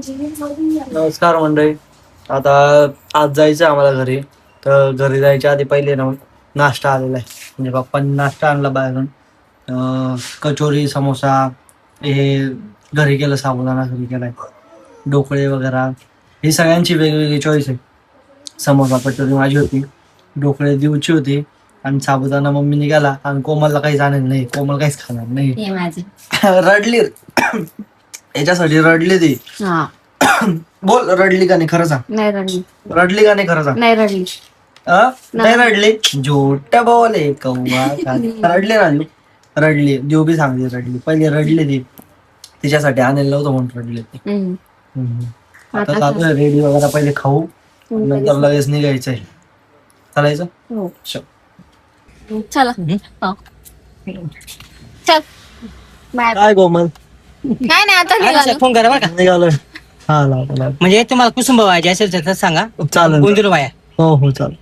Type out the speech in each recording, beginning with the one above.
नमस्कार मंडळी. आता आज जायचं आम्हाला घरी. तर घरी जायच्या आधी पहिले ना नाश्ता आलेला आहे. म्हणजे पप्पांनी नाश्ता आणला बाहेरून. कचोरी समोसा हे घरी केलं, साबुदाणा घरी केलाय, ढोकळे वगैरे ही सगळ्यांची वेगवेगळी चॉईस आहे. समोसा कचोरी माझी होती, ढोकळे दिवची होती आणि साबुदाणा मम्मीने गेला. आणि कोमलला काहीच आणलं नाही, कोमल काहीच खाणार नाही. रडली याच्यासाठी रडली ती. बोल, रडली का नाही खरं सांग. नाही रडली. रडली का नाही खरं सांग. नाही रडली. नाही रडली, झोट बोले कौवा. रडली ना देव, रडली. देव बी सांगते रडली. पहिले रडली ती, तिच्यासाठी आणायला नव्हतं म्हणून रडली ती. आता चालू आहे रेडी वगैरे. पहिले खाऊ, नंतर लगेच निघायचंय. चालायचं. चला चल बाय. काय कोमल, काय नाही आता निघालो. फोन करा बरं का. निघालोय. हा लाव. म्हणजे तुम्हाला कुसुंब व्हायचे असेल तर सांगा. चालेल. गोंधळ वाया हो हो चालेल.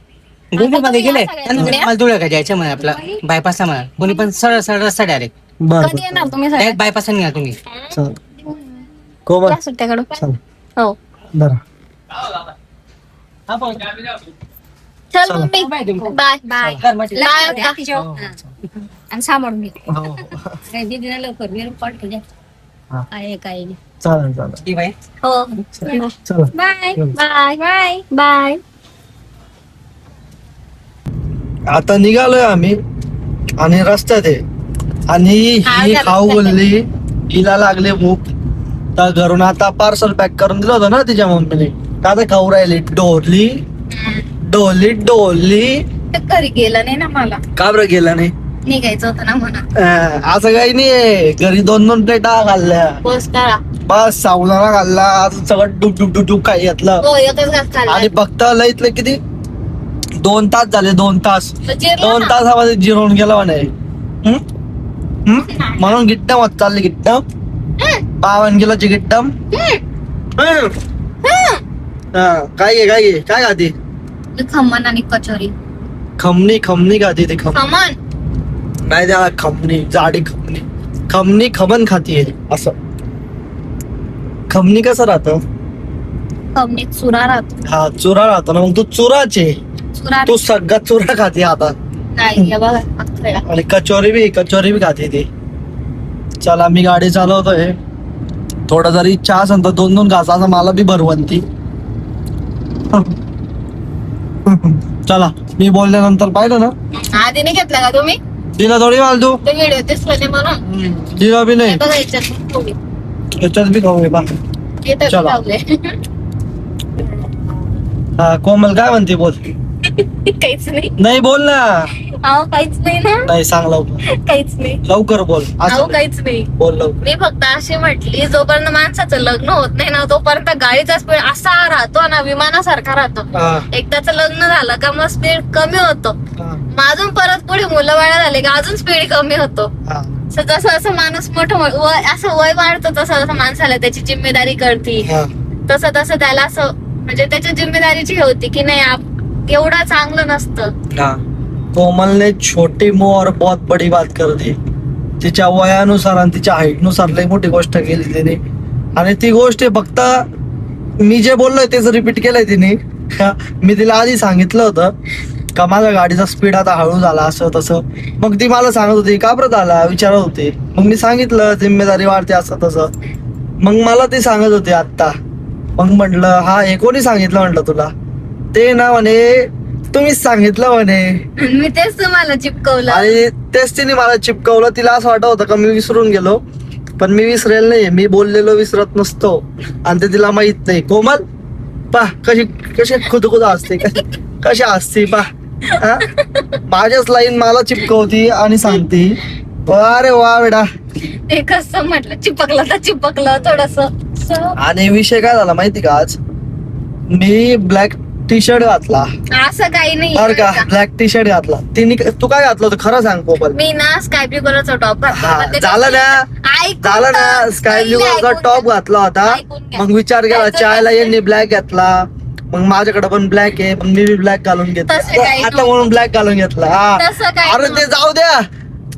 गोंधळ मध्ये गेले आता तुम्ही या मला धुळ्या का जायचं म्हणा. आपला बायपासला म्हणा, कोणी पण सरळ सरळ रस्ता डायरेक्ट बर कधी येणार तुम्ही सगळे? डायरेक्ट बायपासला निघा तुम्ही. चालेल. कोमल या सुट्ट्याकडं. चाल हो बरं. चल मम्मी बाय बाय बाय. आणि सांभाळून घे. हो दीदीला लवकर निरोप तुझ्या. हा. आहे काही नाही. चालेल चालेल. ती बाई हो चला. Bye bye bye bye. आता निघालोय आम्ही आणि रस्त्यात आहे. आणि ही खाऊ बोलली, हिला लागले भूक. तर घरून आता पार्सल पॅक करून दिलं होतं ना तिच्या मम्मीने. तर आता खाऊ राहिली. डोली डोली डोली. तर घरी गेलं नाही ना मला. का बरं गेला नाही. निघायचं होतं ना म्हणून. असं काही नाहीये. घरी 2-2 प्लेटा खाल्ल्या. पोस्ट करा. बस साबुदाणा खाल्ला. आज सगळं डुक डुक डुक डुक काही घेतलं. हो एकच घास खाल्ला. आणि फक्त लईतलं किती 2 तास झाले. 2 तास. जिरलं 2 ना. तासामध्ये जिरवून गेला म्हणे. म्हणून गिट्टम होत चालली. गिट्टम 52 किलोची गिट्टम. काय काय खाते. खमण आणि कचोरी. खमणी खमणी खाते ते. खमण नाही त्या खमणी, जाडी खमणी. खमणी खमण खातीये असं. खमणी कसं राहतं. खमणीत चुरा राहतो. हा चुरा राहतो ना. मग तू चुराचे. चुरा तू सगळा चुरा खाते आता. नाही हे बघा अख्खा. आणि कचोरी बी खाते ती. चला मी गाडी चालवतोय. थोडा जरी इच्छा असेल तर 2-2 घास असं मला बी भरवंती. चला मी बोलल्यानंतर पाहिलं ना. आधी नाही घेतला का तुम्ही. दिला थोडी माल तू. ते व्हिडिओ दिसले म्हणून. दिला बी नाही. हे बघा याच्यात थोडी. याच्यात बी खाऊ बा. इथं चला. लावले. हा कोमल काय म्हणते बोल. काहीच नाही. नाही बोल ना. अहो काहीच नाही ना. नाही सांग लवकर. काहीच नाही. लवकर बोल. अहो असं काहीच नाही. बोल लवकर. मी फक्त अशी म्हटली जोपर्यंत माणसाचं लग्न होत नाही ना तोपर्यंत गाडीचा स्पीड असा राहतो ना विमानासारखा राहतो. हा, एकदाच लग्न झालं का मग स्पीड कमी होतो. हा, अजून परत पुढे मुलं बाळा झाले का अजून स्पीड कमी होतो. हा. जसं असं माणूस मोठं वय असं वय वाढतं तसं तसं माणसाला त्याची जिम्मेदारी कळती. हा. तसं तसं त्याला असं म्हणजे त्याच्या जिम्मेदारीची हे होती की नाही एवढं चांगलं नसतं. हाँ, कोमल ने छोटी मुंह और बहुत बड़ी बात कर दी. तिच्या वयानुसार आणि तिच्या हाईट नुसार लई मोठी गोष्ट केली तिने. आणि ती गोष्ट फक्त मी जे बोललोय तेच रिपीट केलंय तिने. मी तिला आधी सांगितलं होतं का माझ्या गाडीचा स्पीड आता हळू झाला असं तसं. मग ती मला सांगत होती का बरं झाला विचारत होती. मग मी सांगितलं जिम्मेदारी वाढते असं तसं. मग मला ती सांगत होती आत्ता. मग म्हटलं हा हे कोणी सांगितलं म्हटलं तुला. ते ना म्हणे तुम्हीच सांगितलं म्हणे. मी तेच तुम्हाला चिपकवलं. आणि तेच तिने मला चिपकवलं. तिला असं वाटत होतं का मी विसरून गेलो. पण मी विसरेल नाही. मी बोललेलो विसरत नसतो. आणि ते तिला माहित नाही. कोमल पा कशी खुद असते कशी असते पा. माझ्याच लाईन मला चिपकवती आणि सांगती अरे वा बेटा. ते कसं म्हटलं चिपकलं तर चिपकलं थोडस. आणि विषय काय झाला माहिती का. आज मी ब्लॅक टी शर्ट घातला. असं काही नाही बरं का. ब्लॅक टी शर्ट घातला. तिने तू काय घातलं होतं खरं सांग कोमल. मी ना स्काय ब्लू कलरचा टॉप झालं ना स्काय ब्लू कलरचा टॉप घातला होता. मग विचार केला चायला यांनी ब्लॅक घेतला. मग माझ्याकडे पण ब्लॅक आहे. मग मी बी ब्लॅक घालून घेतला. आता म्हणून ब्लॅक घालून घेतला. अरे ते जाऊ द्या.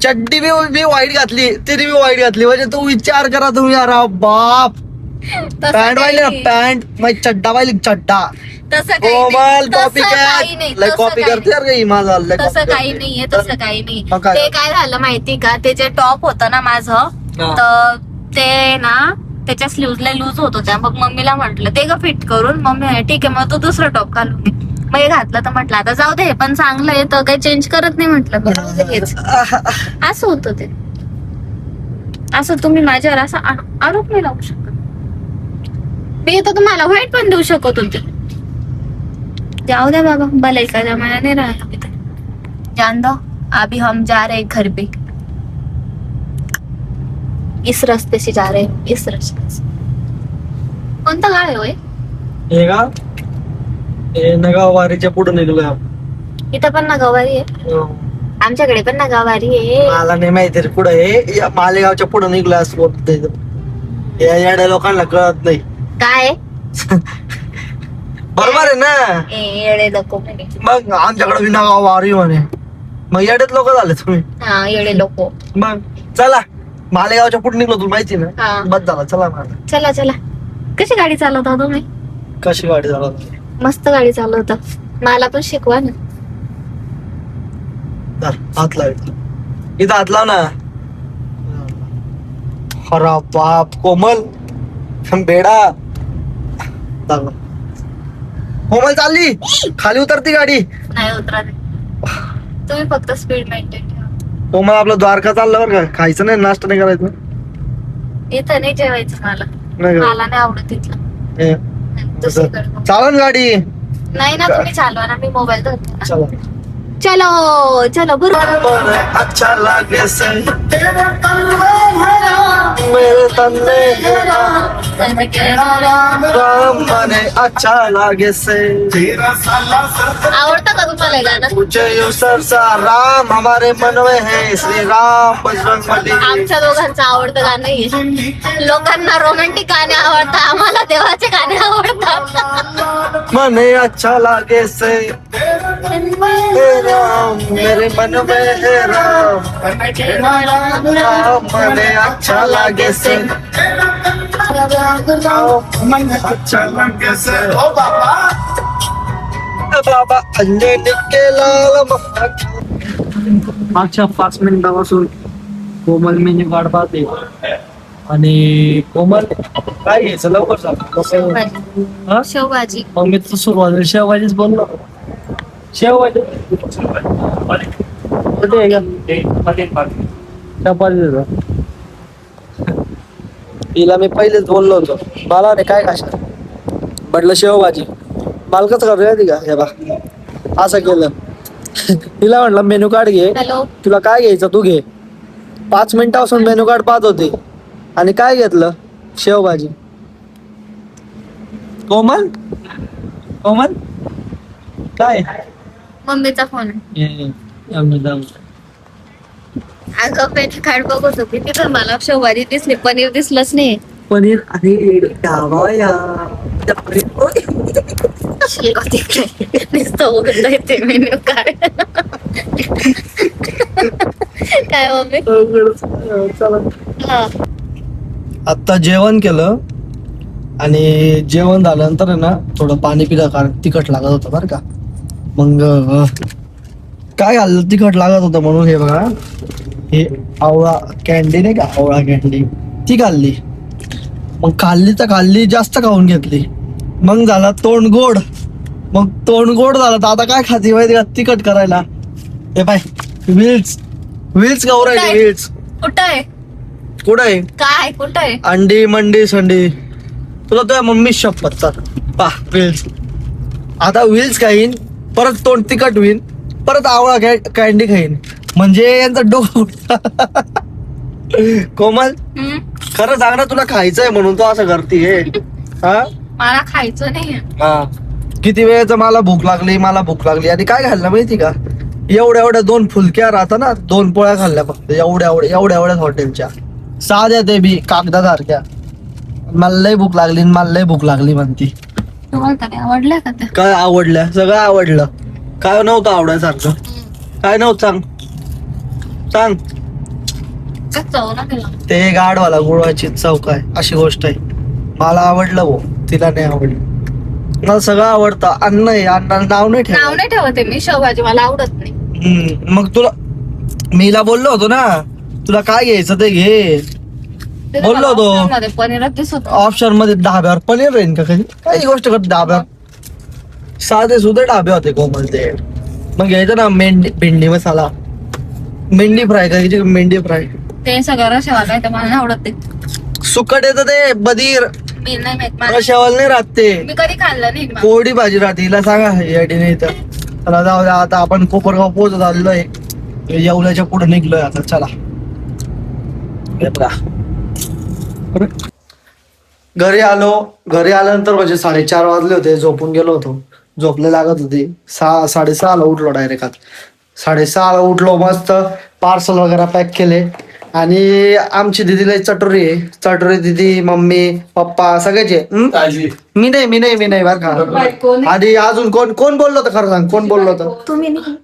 चड्डी बी व्हाईट घातली. तिने बी व्हाईट घातली. म्हणजे तू विचार करा तुम्ही. अरे बाप तसं पॅन्ट काही पाहिली ना नाही. पॅन्ट मग चड्डा पाहिली चड्डा तसं काही कोमल नाही. कॉपी तसं काही नाही. लय तसं कॉपी काही करते यार काही माझा लय तसं copy काही करते. नाहीये, तसं काही नाही. मग काय? ते काय झालं माहिती का, ते जे टॉप होतं ना माझं, हा. तर ते ना त्याच्या स्लीव्हजला लूज होत होत्या. मग मम्मीला म्हटलं ते का फिट करून, मम्मी म्हणे, ठीक आहे मग तू दुसरं टॉप घालून घे. मग हे घातलं तर म्हटलं आता जाऊ दे, हे पण चांगलं आहे तर काही चेंज करत नाही म्हटलं, बरं जाऊ दे हेच. असं होतं ते. असं तुम्ही माझ्यावर असा आरोप नाही लावू शकत. मी तर तुम्हाला वाईट पण देऊ शकत होते. जाओ दे बाबा, भले का जमाना नहीं रहा अभी तक। जान दो, अभी हम जा रहे हैं घर पे, इस रास्ते से जा रहे हैं, इस रास्ते से। कोणता गाव आहे होय? हे का हे नगाव वारीच्या पुढे निघलोय आपण. इथं पण नगावारी आहे, आमच्याकडे पण नगावारी आहे. मला नाही माहिती रे पुढे हे या मालेगावच्या पुढे निघलोय असं बोलत या येड्या लोकांना कळत नाही. काय बरोबर आहे ना. येडे लोक म्हणे. मग आमच्याकडे बी नगाव वारी म्हणे, मग येड्यात लोक झाले तुम्ही. हा येडे लोक. मग चला मालेगावच्या पुढे निघलो तुला माहिती ना. हा बस झाला चला मला. चला चला. कशी गाडी चालवता तुम्ही? कशी गाडी झाला मस्त गाडी चालवता, मला पण शिकवा ना. हात लाव इथं हात लाव ना. अरे बाप कोमल बेडा चालला. कोमल चालली खाली उतरती गाडी. नाही उतरा दे. तुम्ही फक्त स्पीड मेंटेन ठेवा. कोमल आपलं द्वारका चाललं बरं का. खायचं नाही नाश्ता नाही करायचं इथं नाही जेवायचं मला, नाही का? मला नाही आवडत इथलं. हे, दुसरीकडे बघ. चालन गाडी. नाही ना तुम्ही चालवा ना, मी मोबाईल धरते ना. चला चलो चलो बरोबर. अच्छा लागे से मेरे तन में राम मने अच्छा लागे से आवडतं का तुम्हाला हे गाणं? मुझे यू सरसा राम हमारे मन में है श्री राम बजरंग बली. आमच्या दोघांचं आवडतं गाणं हे. लोकांना रोमॅन्टिक गाणे आवडतात, आम्हाला देवाचे गाणे आवडतात. मने अच्छा लागे से हे राम मेरे मन में है राम राम मने अच्छा लागे से अच्छा लागे से ओ बाबा अंजनी के लाल मागच्या 5 मिनिटापासून कोमल मेन्यू कार्ड पाहते आणि कोमल काय घ्यायचं लवकर सांग. हा? शेवभाजी. मग मी तर सुरुवातीला शेवभाजीच बोललो. शेवभाजी कुठे आहे का चपाती देतो. तिला मी पहिलेच बोललो होतो मला रे काय खाशील म्हटलं शेवभाजी. मालकच करूया ती का हे बा असं केलं. तिला म्हटलं मेनू कार्ड घे, हॅलो. तुला काय घ्यायचं तू घे. 5 मिनिटापासून मेनू कार्ड पाहत होते आणि काय घेतलं शेवभाजी. कोमल कोमल काय मम्मीचा फोन आहे. अगं पेट कार्ड बघत होती तिथं मला शेवभाजी दिसली, पनीर दिसलंच नाही. पनीर आणि डावाया नुसतं उघडता येते मेन्यू कार्ड. काय मम्मी? हा. आता जेवण केलं आणि जेवण झाल्यानंतर आहे ना थोडं पाणी पिलं कारण तिखट लागत होतं बरं का. मग काय घाललं तिखट लागत होतं म्हणून हे बघा हे आवळा कॅन्डी नाही का आवळा कॅन्डी ती खाल्ली. मग खाल्ली तर खाल्ली जास्त खाऊन घेतली. मग झाला तोंड गोड. मग तोंड गोड झालं तर आता काय खाती माहिती का तिखट करायला. हे पाय व्हील्स व्हील्स गाव राहिले व्हील्स. कुठं आहे? कुठं आहे काय कुठं आहे? अंडी मंडी संडी तुला तुझ्या मम्मी शपथ चाल पा व्हील्स. आता व्हील्स खाईन परत तोंड तिखट होईन परत आवळा कॅन्डी खाईन म्हणजे यांचा डोकं कोमल हम्म? खरं सांग ना तुला खायचंय म्हणून तू असं करतीये. हा मला खायचं नाही. हा किती वेळेचं मला भूक लागली आणि काय खाल्लं माहिती का एवढ्या 2 फुलक्या राहता ना 2 पोळ्या खाल्ल्या फक्त एवढ्या हॉटेलच्या साध्या ते बी कागदासारख्या. मला लय भूक लागली म्हणती. तुम्हाला तरी आवडल्या का त्या? काय आवडल्या सगळं आवडलं. काय नव्हतं आवडायसारखं काय नव्हतं सांग काय चव ना त्याला. ते गाडवाला गुळाची चव काय अशी गोष्ट आहे. मला आवडलं हो, तिला नाही आवडलं. मला सगळं आवडतं. अन्न आहे, अन्नाला नाव नाही नाव ठेवलं. नाही ठेवते मी, शेवभाजी मला आवडत नाही. मग तुला मीला बोललो होतो ना, तुला काय घ्यायचं ते घे. ते बोललो होतो. मला मध्ये पनीरच दिसत होतं. ऑप्शन मध्ये ढाब्यावर पनीर राहील का कधी? काही गोष्ट करत ढाब्यावर साधे सुधे ढाबे होते कोमल ते. मग घ्यायचं ना भेंडी मसाला, मेंढी फ्राय करायची, मेंढी फ्राय. ते सगळं रशेवाला आहे, ते मला नाही आवडत ते. सुकट येतं ते बधीर, मी नाही माहित मला. रशावाल नाही राहत ते. मी कधी खाल्लं नाही बा. कोरडी भाजी राहते. हिला सांगा याडी नाही तर. चला जाऊ द्या, आता आपण कोपरगाव पोहोचत आलेलोय. येवल्याच्या पुढे निघलोय आता. चला हे बघा. घरी आल्यानंतर म्हणजे 4:30 वाजले होते. झोपून गेलो होतो, झोपले लागत होती. 6:30ला उठलो डायरेक्ट. आता 6:30ला उठलो, मस्त पार्सल वगैरे पॅक केले. आणि आमची दिदीला चटोरी आहे. चटोरी दिदी, मम्मी, पप्पा सगळेचे. मी नाही बरं का. आधी अजून कोण बोललो होतं? खरं सांग, कोण बोललो होतं? तुम्ही नाही.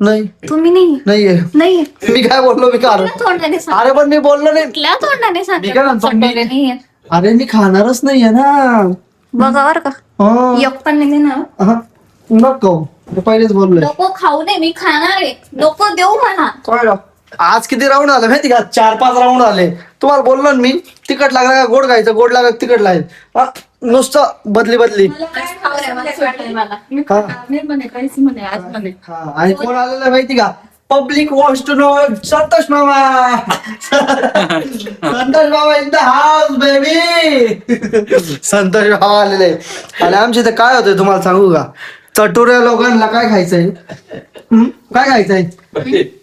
नाही तुम्ही नाही. नाहीये. नाही. मी काय बोललो? मी कारण कुठल्या तोंडाने सांग. अरे पण मी बोललो नाही. कुठल्या तोंडाने सांग. मी काय म्हणतो, मी- चटोरे नाहीये. अरे मी खाणारच नाहीये ना. बघा बर का, हा. एक पण नाही ना. हा. नको, मी पहिलेच बोललोय. नको खाऊ दे, मी खाणार आहे. नको देऊ म्हणा. काय राव? आज किती राऊंड आले माहिती का? 4-5 राऊंड आले. तुम्हाला बोललो ना मी, तिखट लागला का गोड खायचं, गोड लागला का तिखट लागायचं. नुसतं बदली. मला काय खाऊ दे, मला वाटतंय मला. हा. काहीच म्हणे आज म्हणे. हा. आणि कोण आलेलं आहे माहिती का? Public wants to know Santosh मामा. संतोष मामा in the house baby. Santosh मामा आलेले. आणि आमच्या इथे काय होतंय तुम्हाला सांगू का? चटुऱ्या लोकांना काय खायचंय? काय खायचंय?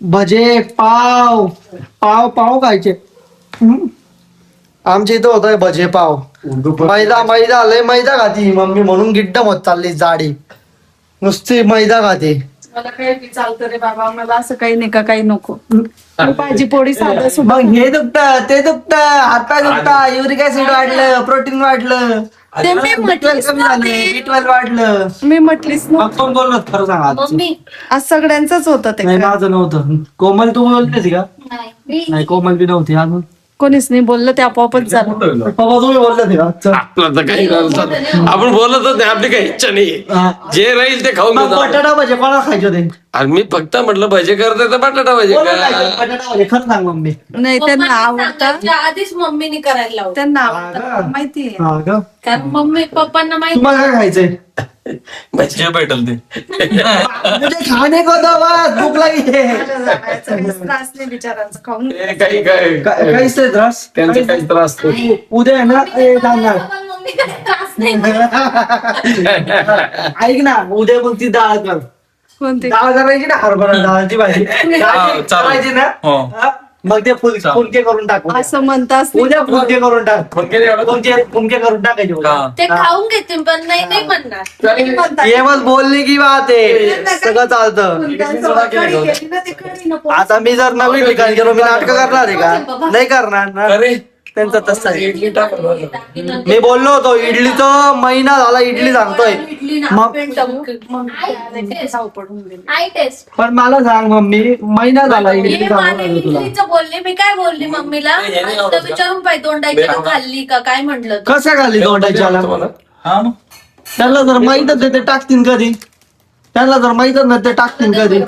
भजे, पाव खायचे. आमच्या इथं होतंय भजे पाव. मैदा लय मैदा खाती मम्मी, म्हणून गिड्डम होत चालली जाडी. नुसती मैदा खाते. मला काही बी चालतं रे बाबा, मला असं काही नाही का, काही नको. भाजी पोळी साधं सुद्धा. मग हे दुखतं, ते दुखतं, हातपाय दुखता, युरिक ऍसिड वाढलं, प्रोटीन वाढलं, ते मी म्हटलीच कमी झालं, B12 वाढलं. मी म्हटलीच ना, मग कोण बोललो खरं सांगा आज? मम्मी आज सगळ्यांचंच होतं ते. नाही माझं नव्हतं. कोमल तू बोलतेस का? नाही. नाही कोमल बी नव्हती अजून. कोणीच नाही बोललं, ते आपोआपच झालं. पप्पा तुम्ही बोलले का? चल. आपलं तर काही आपण बोलतच नाही, आपली काही इच्छा नाही. हा. जे राहील ते खाऊन मग घेतो. बटाटा भजे कोणाला खायचे होते? आणि मी फक्त म्हटलं भजे करते तर बटाटा भजे कोणाला का? खायचे? बटाटा भजे खरं सांग मम्मी. नाही, त्यांना आवडतं, आधीच मम्मीने करायला लावलं. त्यांना हा आवडतं का? माहितीये. हा का? कारण मम्मी पप्पांना माहिती. तुम्हाला काय खायचंय? भजे भेटल ते. म्हणजे खाणे को दवा, भूक लागली. त्रास नाही बिचारांचा, खाऊन ते काही काय काहीच नाही त्रास. त्यांचा काही त्रास नाही. उद्या आहे ना ते जाणार. पण मम्मी काही त्रास नाही. ऐक ना, उद्या मग ती डाळ कर. कोणते. डाळ करायची ना, हरभरा डाळची भाजी चालेल. करायची ना. हो. हा? मग ते फुलके करून टाकू. असं म्हणताच नाही. उद्या फुलके करून टाक. पण केले एवढं? फुलके करून टाकायचे उद्या. हा. ते खाऊन घेते पण नाही नाही म्हणणार. ये बस बोलली की बात आहे, सगळं चालतं. कढी केली ना, ते कढी नको. आता मी जर नवीन ठिकाणी गेलो, मी नाटक करणार आहे का? नाही करणार ना. अरे त्यांचं तसं आहे. इडली टाक बरं. मी बोललो होतो इडलीचं महिना झाला, इडली सांगतोय. मग आई टेस्ट. पण मला सांग मम्मी, महिना झाला इडली हे सांगून मला आलो तुला. इडलीचं बोलले, मी काय बोलली मम्मीला? हे नाही आता आवडत. विचारून पाहिजे तोंडाची का खाल्ली का काय म्हटलं तू? कसं खाल्ली तोंडाच्याला? तुम्हाला? त्यांना जर माहितच नाही ते टाकतील कधी? त्यांना जर माहितच नाही ते टाकतील कधी?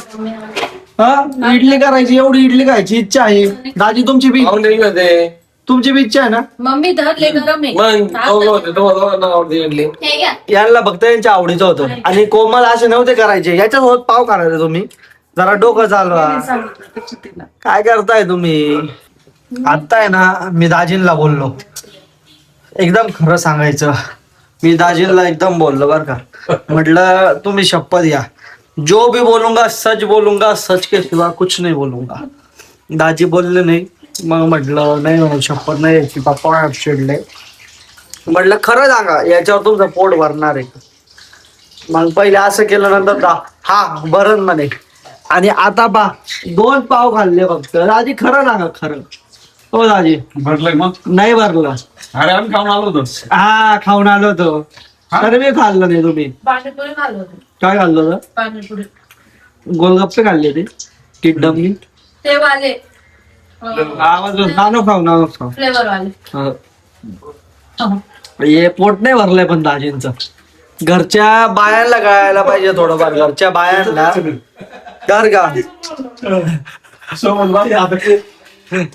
हा, इडली करायची, एवढी इडली खायची इच्छा आहे. दाजी तुमची बी खाऊन नाही होते. तुमची बी इच्छा आहे ना? मम्मी धरले गरम आहे. मग दोघं होते, तुम्हाला आवडते इडली. हे घ्या. यांना फक्त यांच्या आवडीचं होतं. आणि कोमल असे नव्हते करायचे. याच्यासोबत पाव खाणार तुम्ही, जरा डोकं चालवा. काय करताय तुम्ही? आता आहे ना, मी दाजींना बोललो, एकदम खरं सांगायचं, मी दाजींना एकदम बोललो बर का. म्हटलं तुम्ही शपथ घ्या, जो भी बोलूंगा सच बोलूंगा, सच के सिवा कुछ नहीं बोलूंगा. दाजी बोलले नाही. मग म्हटलं नाही म्हणून शपथ नाही यायची. पप्पा चिडले. म्हटलं खरं सांगा, याच्यावर तुमचं पोट भरणार आहे. मग पहिले असं केलं, नंतर हा भरण म्हणे. आणि आता 2 पाव खाल्ले फक्त. दाजी खरं सांगा, खरं. हो दाजी, भरलंय मग. नाही भरलं. अरे आम्ही खाऊन आलो होतो. हा, खाऊन आलो होतो. अरे मी खाल्लं नाही. तुम्ही पाणीपुरी खाल्लं होतं. काय खाल्लं होतं? पाणीपुरी गोलगप्पे खाल्ले ते किड्डम. ते वाले आवाज नानो खाऊ, नानो खाऊ. फ्लेवर वाले. हा. हे पोट नाही भरलंय पण दाजींचं. घरच्या बायांना कळायला पाहिजे थोडंफार, घरच्या बायांना कर का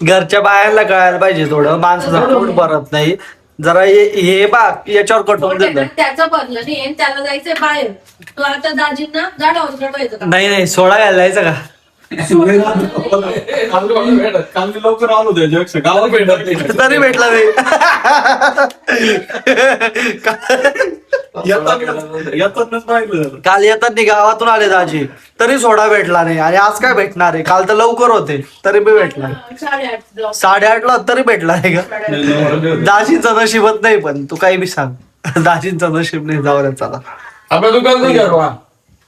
घरच्या बायांना कळायला पाहिजे थोडं, माणसाचं पोट भरत नाही जरा. हे बा याच्यावर कटवून देत त्याचं भरलं नाही आणि त्याला जायचंय बाहेर. तू आता दाजींना गाडावर चढवायचं का? नाही सोडा घ्यायला जायचं का? लवकर आलो त्याच्यापेक्षा गावात भेटत तरी भेटला नाही. येतानाच पाहिलं. काल येतात गावातून आले दाजी तरी सोडा भेटला नाही, आणि आज काय भेटणार आहे? काल तर लवकर होते तरी बी भेटला नाही. 8:30ला तरी भेटला नाही का? दाजींचं नशीबच नाही, पण तू काही बी सांग दाजींचं नशीब नाही. जाऊ दे चला, आपल्या दुकानात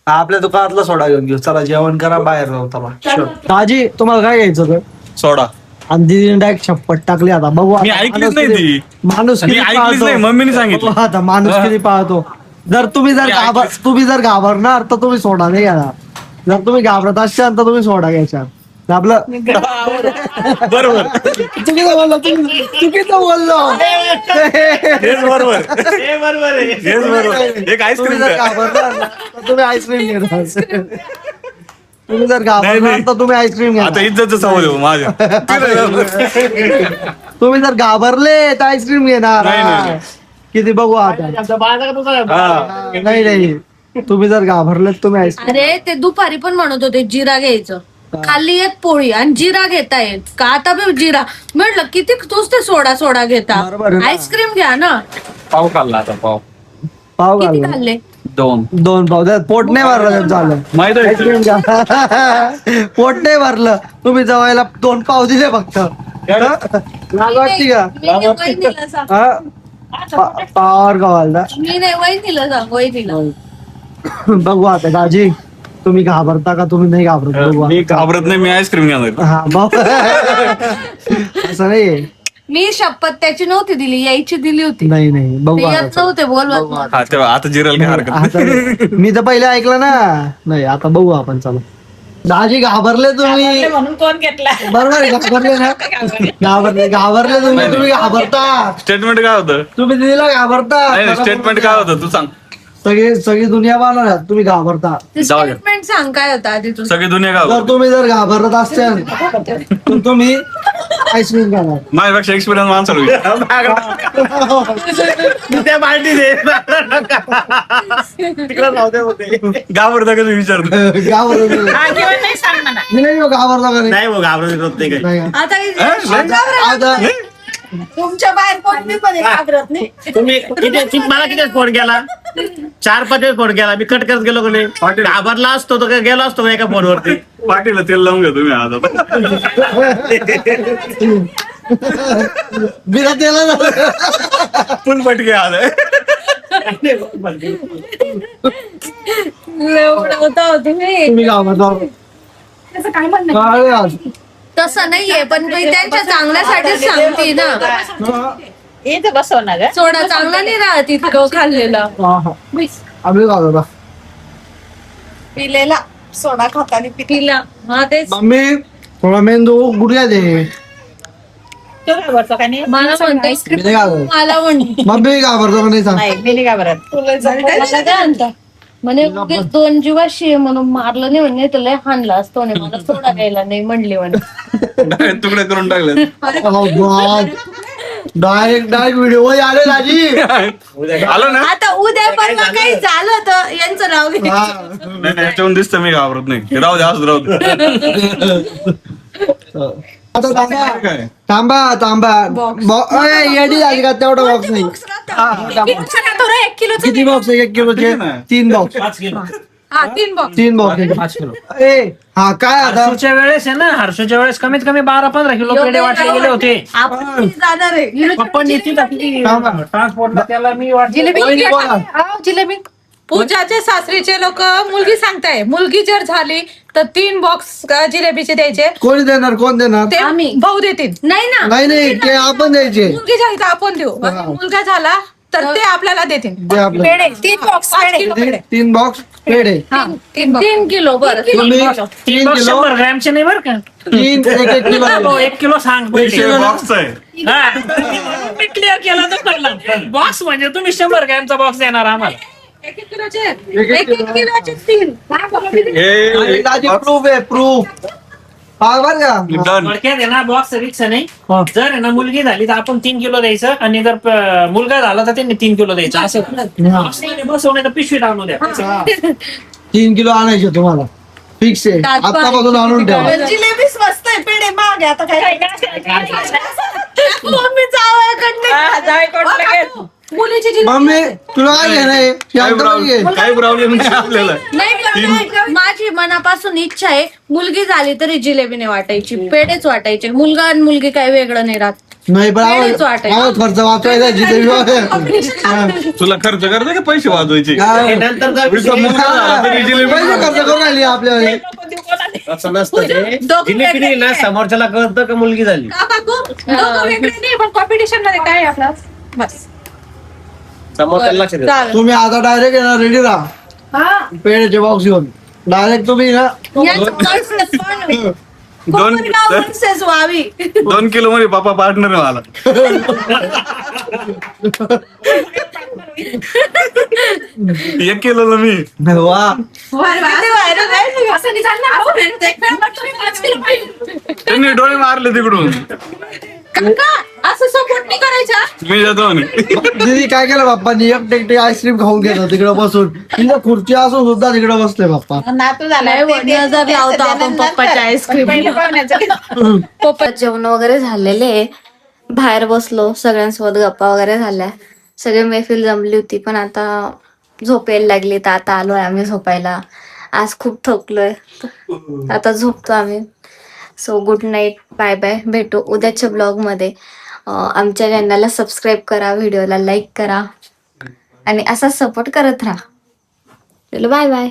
आपल्या दुकानातला सोडा घेऊन घेऊ. चला जेवण करा, बाहेर जाऊ. चला दाजी तुम्हाला काय घ्यायचं होतं? सोडा. आणि दिदीने डायरेक्ट छप्पट टाकली. आता बघू मी ऐकलीच नाही ती. माणूस मी ऐकलीच नाही, मम्मीने सांगितलं. बघू आता माणूस किती पाहतो. जर तुम्ही जर घाबरणार तर तुम्ही सोडा नाही घ्यायला. जर तुम्ही घाबरत असाल तर तुम्ही सोडा घ्यायचा. आपलं बरोबर. चुकीचं बोललो, चुकीचं बोललो. हेच बरोबर. हेच बरोबर. एक तुम्ही आईस्क्रीम जर घाबरणार ना, तर तुम्ही आईस्क्रीम घेणार. तुम्ही जर घाबरणार तर तुम्ही आईस्क्रीम घ्या. आता इज्जतचं सवय देऊ माझ्या. तुम्ही जर घाबरले तर आईस्क्रीम घेणार. नाही, नाही. किती बघू आता. हा. नाही तुम्ही जर घाबरले तर तुम्ही आईस्क्रीम. अरे ते दुपारी पण म्हणत होते जिरा घ्यायचं, खाल्ली एक पोळी आणि जिरा घेता येत का? आता बी जिरा म्हटलं किती तूच ते सोडा बरोबर आहे घेता. ना. आईस्क्रीम घ्या ना. पाव खाल्ला आता पाव. पाव किती घालून खाल्ले? 2 पाव त्यात पोट नाही भरलं त्यात झालं. माहित आहे. आईस्क्रीम घ्या. पोट नाही भरलं, तुम्ही जवायला 2 पाव दिले फक्त. लाज वाटते का? मी नाही वहिनीला सांग. पावावर गावाला. मी नाही वहिनीला सांग, वहिनीला. बघू आता दाजी तुम्ही घाबरता का तुम्ही नाही घाबरत बघू. मी घाबरत नाही, मी आईस्क्रीम घेणार. हा बघ असं नाही. मी शपथ त्याची नव्हती दिली, यायची दिली होती. नाही ते बघू येत आता. नव्हते बोलवत. हा तेव्हा आता जिरायला काही हरकत नाही. आता मी तर पहिले ऐकलं ना. नाही आता बघू आपण. चला दाजी घाबरले तुम्ही म्हणून कोण घेतला? बरोबर आहे, घाबरले ना. घाबरले तुम्ही घाबरता. स्टेटमेंट काय होतं? तुम्ही दिदीला घाबरता. नाही स्टेटमेंट काय होतं तू सांग. सगळी दुनिया पाहणार तुम्ही घाबरता. जाऊ दे. स्टेटमेंट सांग काय होता आधी तुझं? सगळी दुनिया काय जर होतं? तुम्ही जर घाबरत असताल तर तुम्ही आईस्क्रीम घेणार. माझ्यापेक्षा एक्सपिरियन्स माणसाला घाबरता का तू विचारतो? घाबरत नाही सांग म्हणा. नाही घाबरता का नाही? नाही का? आता आता तुमच्या बाहेर कोण मी पण घाबरत नाही. तुम्ही मला किती फोन केला? 4-5 वेळेस फोन केला. मी कट करत गेलो का नाही? घाबरला असतो तर गेलो असतो का एका फोनवरती? पाटीला तेल लावून घ्या तुम्ही आता. बिना तेला फुल पटके आलं. एवढं होतं तुम्ही. तुम्ही घाबरता. त्याचं काय म्हणणं? काय आज? तसं नाहीये, पण मी त्यांच्या चांगल्यासाठीच सांगते ना. इथं बसव ना ग. सोडा चांगला नाही राहत इतकं खाल्लेला. हा, हा. आम्ही घाबरता. पिलेला सोडा खाताना पिला. हा तेच मम्मी थोडा मेंदू गुडघ्या दे. तू घाबरतो का नाही? मला म्हणतो मी नाही घाबरत. मला म्हणतो मम्मी घाबरतो का नाही सांग. नाही, मी नाही घाबरत. मला काय म्हणता म्हणे उगीच 2 जीवाशी आहे म्हणून मारलं नाही म्हणे, तर लय हाणला असतो म्हणे. मला सोडा घ्यायला नाही म्हणले म्हणे. तुकडे करून टाकले. डायरेक्ट व्हिडिओ आले दाजी. आलो ना. आता उद्या परवा काही झालं तर यांचं नाव घे. हा. नाही याच्यावरून दिसतं मी घाबरत नाही. राहू दे असं राहू दे. आता काय? थांबा येडी झाली का? तेवढा बॉक्स नाही. एक किलो किती बॉक्स आहे? 1 किलोचे 3 बॉक्स. 5 किलो. हा 3 बॉक्स. 3 बॉक्स. 5 किलो. हा काय आता? हर्षूच्या वेळेस आहे ना, हर्षूच्या वेळेस कमीत कमी 12-15 किलो पेढे वाटले गेले होते. आपण जाणार आहे. पप्पा नेतील थांबा. ट्रान्सपोर्टला त्याला मी वाटलं. वहिनी बोला. जिलेबी. पूजाचे सासरीचे लोक मुलगी सांगताय, मुलगी जर झाली तर 3 बॉक्स जिलेबीचे द्यायचे. कोण देणार? कोण देणार? ते आम्ही. भाऊ देतील. नाही ना. नाही ते आपण द्यायचे. मुलगी झाली तर आपण देऊ. मुलगा झाला तर ते आपल्याला देतील ते आपलं पेढे 3 बॉक्स 5 किलो पेढे. 3 बॉक्स पेढे 3 किलो बरं तुम्ही 3 बॉक्स किलो 100 ग्रॅमचे नाही बरं का 1 किलो हो, 1 किलो सांग बॉक्स आहे मी क्लिअर केला तर कळलं बॉक्स म्हणजे तुम्ही 100 ग्रॅमचा बॉक्स देणार आम्हाला 1 किलोचे 1 किलोचे 3 हे प्रूफ आहे प्रूफ हा बरं का डन थोडक्यात आहे ना बॉक्स रिक्स नाही हा. जर आहे ना मुलगी झाली तर आपण 3 किलो द्यायचं आणि जर मुलगा झाला तर त्यांनी 3 किलो द्यायचं असं बॉक्स मध्ये बसवणे तर पिशवी आणून द्या 3 किलो आणायचे तुम्हाला फिक्स आहे आतापासून आणून ठेवा जिलेबी स्वस्त आहे पेढे महाग आहे आता काय मम्मी जावयाकडनं मुलीची जी मम्मी तुला काय घेणं आहे काही प्रॉब्लेम काही प्रॉब्लेम नाही आपल्याला नाही पण माझी मनापासून इच्छा आहे मुलगी झाली तरी जिलेबीने वाटायची पेढेच वाटायचे मुलगा आणि मुलगी काही वेगळं नाही राहत नाही पण पेढेच वाटायचे. आवाज खर्च वाचवायचा जिलेबी तुला खर्च करते का पैसे वाजवायचे काय? नंतर जर तुझा मुलगा झाला तरी जिलेबी पैसे खर्च करून राहिली आपल्याला असं नसतं ते जिलेबी ना समोरच्याला कळतं का मुलगी झाली काकू दोघं वेगळे नाही पण कॉम्पिटिशन मध्ये काय आहे आपलं बस समोरच्याला लक्ष द्या तुम्ही आता डायरेक्ट येणार रेडी राहा पेढेचे बॉक्स घेऊन डायरेक्ट तुम्ही ना दोन व्हावी 2 किलो मध्ये पापा पार्टनर आहे मला 1 किलोला मी वा असं नाही चालणार. त्यांनी डोळे मारले तिकडून काका, असं सपोर्ट नाही करायचा मी जातो म्हणे दीदी काय केलं बाप्पानी एकटे आईस्क्रीम खाऊन घेतो तिकडे बसून तिथं खुर्ची असून सुद्धा तिकडे बसले बाप्पा नजर लावतो आपण पप्पाच्या आईस्क्रीम पोपट जेवण वगैरे झालेले बाहेर बसलो सगळ्यांसोबत गप्पा वगैरे झाल्या सगळी मैफिल जमली होती पण आता झोप यायला लागली तर आता आलोय आम्ही झोपायला आज खूप थकलोय आता झोपतो आम्ही so good night bye bye भेटू उद्याच्या ब्लॉग मध्ये आमच्या चॅनलला सबस्क्राईब करा व्हिडिओला लाईक करा आणि असाच सपोर्ट करत राहा चलो बाय बाय